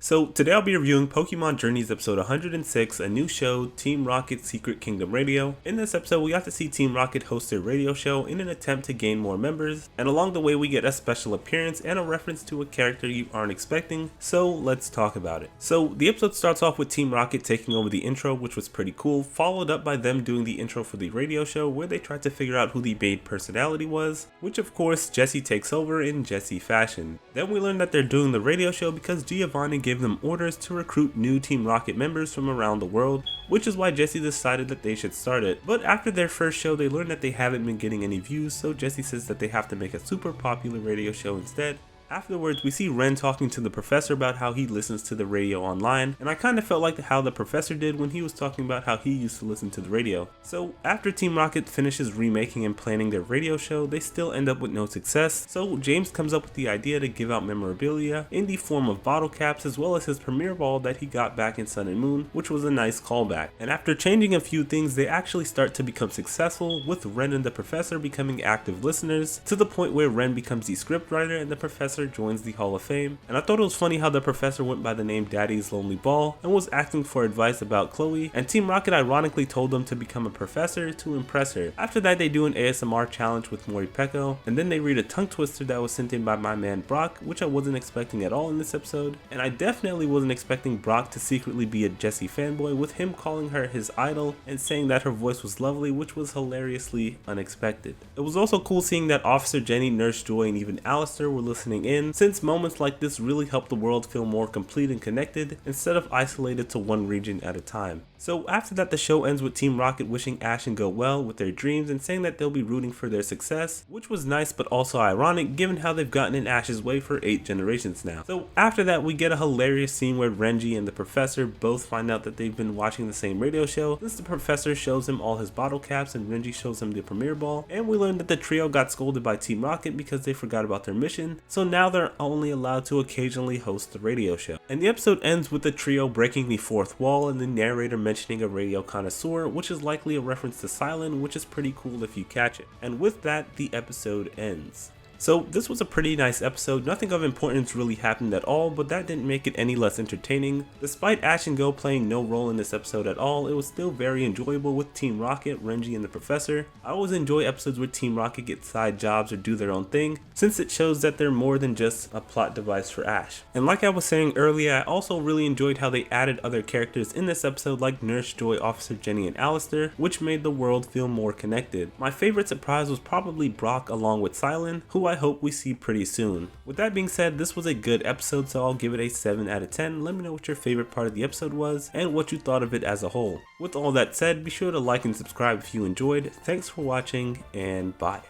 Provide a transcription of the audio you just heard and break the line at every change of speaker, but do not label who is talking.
So today I'll be reviewing Pokemon Journeys episode 106, a new show, Team Rocket's Secret Kingdom Radio. In this episode we got to see Team Rocket host their radio show in an attempt to gain more members, and along the way we get a special appearance and a reference to a character you aren't expecting, so let's talk about it. So the episode starts off with Team Rocket taking over the intro, which was pretty cool, followed up by them doing the intro for the radio show where they tried to figure out who the main personality was, which of course Jessie takes over in Jessie fashion. Then we learn that they're doing the radio show because Giovanni gave them orders to recruit new Team Rocket members from around the world, which is why Jessie decided that they should start it. But after their first show they learn that they haven't been getting any views, so Jessie says that they have to make a super popular radio show instead. Afterwards, we see Ren talking to the professor about how he listens to the radio online, and I kind of felt like how the professor did when he was talking about how he used to listen to the radio. So after Team Rocket finishes remaking and planning their radio show, they still end up with no success, so James comes up with the idea to give out memorabilia in the form of bottle caps as well as his premiere ball that he got back in Sun and Moon, which was a nice callback. And after changing a few things, they actually start to become successful, with Ren and the professor becoming active listeners, to the point where Ren becomes the scriptwriter and the professor joins the Hall of Fame. And I thought it was funny how the professor went by the name Daddy's Lonely Ball and was asking for advice about Chloe, and Team Rocket ironically told them to become a professor to impress her. After that they do an ASMR challenge with Moripeko, and then they read a tongue twister that was sent in by my man Brock, which I wasn't expecting at all in this episode, and I definitely wasn't expecting Brock to secretly be a Jessie fanboy, with him calling her his idol and saying that her voice was lovely, which was hilariously unexpected. It was also cool seeing that Officer Jenny, Nurse Joy, and even Allister were listening in, since moments like this really help the world feel more complete and connected instead of isolated to one region at a time. So after that the show ends with Team Rocket wishing Ash and Go well with their dreams and saying that they'll be rooting for their success, which was nice but also ironic given how they've gotten in Ash's way for 8 generations now. So after that we get a hilarious scene where Renji and the professor both find out that they've been watching the same radio show, since the professor shows him all his bottle caps and Renji shows him the premiere ball, and we learn that the trio got scolded by Team Rocket because they forgot about their mission, so now they're only allowed to occasionally host the radio show. And the episode ends with the trio breaking the fourth wall and the narrator mentioning a radio connoisseur, which is likely a reference to Cilan, which is pretty cool if you catch it. And with that, the episode ends. So this was a pretty nice episode. Nothing of importance really happened at all, but that didn't make it any less entertaining. Despite Ash and Go playing no role in this episode at all, it was still very enjoyable with Team Rocket, Renji, and the professor. I always enjoy episodes where Team Rocket gets side jobs or do their own thing, since it shows that they're more than just a plot device for Ash. And like I was saying earlier, I also really enjoyed how they added other characters in this episode like Nurse Joy, Officer Jenny, and Allister, which made the world feel more connected. My favorite surprise was probably Brock along with Cilan, who I hope we see pretty soon. With that being said, this was a good episode, so I'll give it a 7 out of 10. Let me know what your favorite part of the episode was and what you thought of it as a whole. With all that said, be sure to like and subscribe if you enjoyed. Thanks for watching, and bye.